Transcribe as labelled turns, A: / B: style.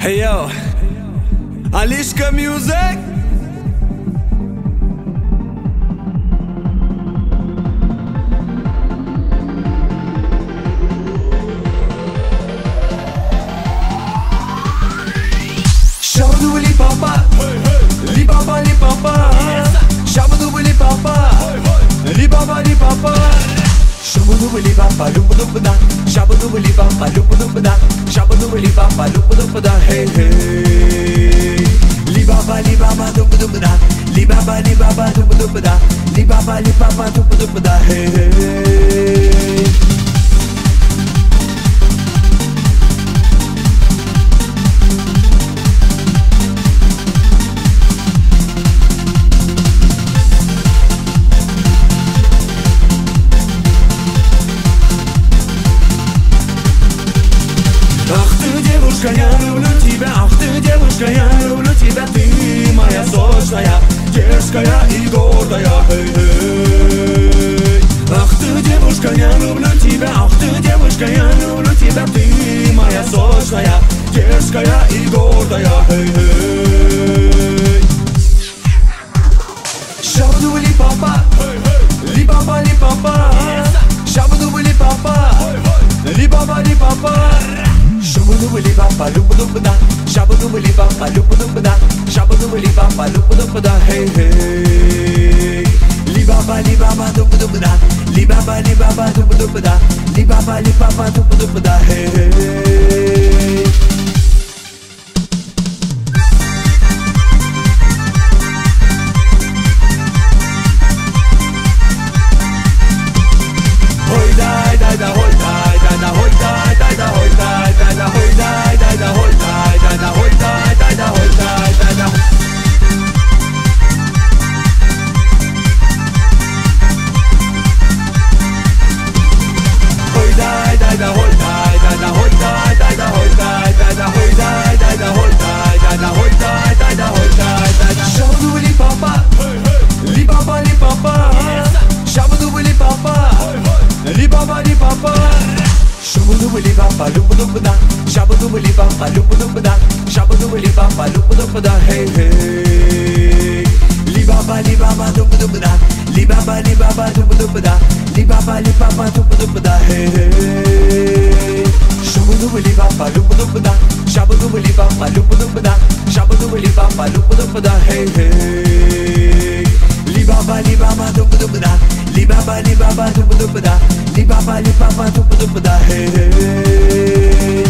A: Hey yo, Alishka Music. Shabadoo li papa, li papa li papa. Shabadoo li papa, li papa li papa. Shabadoo li papa, lupa lupa da. Shabadoo li papa, lupa lupa da. Shabadoo li papa, lupa lupa da. Hey hey. Li papa lupa lupa da. Li papa lupa lupa da. Li papa lupa lupa da. Hey hey. Я люблю тебя, ах ты, девушка, я люблю тебя, ты моя сочная, дерзкая и гордая, эй. Ах ты, девушка, я люблю тебя, ах ты, девушка, я люблю тебя, ты моя сочная, дерзкая и гордая, эй. Шабаду ли папа, ли папа, ли папа, шабаду ли папа, ли папа, ли папа. Shabadoo li papa, lupa lupa da. Shabadoo li papa, lupa lupa da. Shabadoo li papa, lupa lupa da. Hey hey. Li papa lupa lupa da. Li papa lupa lupa da. Li papa lupa lupa da. Hey hey. Hoi dai dai da, hoi dai dai da, hoi dai dai da, hoi dai dai da, hoi dai dai da, hoi dai dai da, hoi dai dai da, hoi dai dai da. Hoi dai dai da, hoi dai dai da, hoi dai dai da, hoi dai dai da, hoi dai dai da, hoi dai dai da, hoi dai dai da, hoi dai dai da. Shabadoo li papa, li papa li papa. Shabadoo li papa, li papa li papa. Shabadoo li papa, lupa lupa da. Shabadoo li papa, lupa lupa da. Shabadoo li papa, lupa lupa da. Hey hey. Li papa lupa lupa da. Li papa lupa lupa da. Li papa lupa lupa da. Hey hey. Shabadoo li papa, lupa lupa da. Shabadoo li papa, lupa lupa da. Shabadoo li papa, lupa lupa da. Hey hey. Li papa lupa lupa da. Li papa lupa lupa da. Li papa lupa lupa da. Hey hey.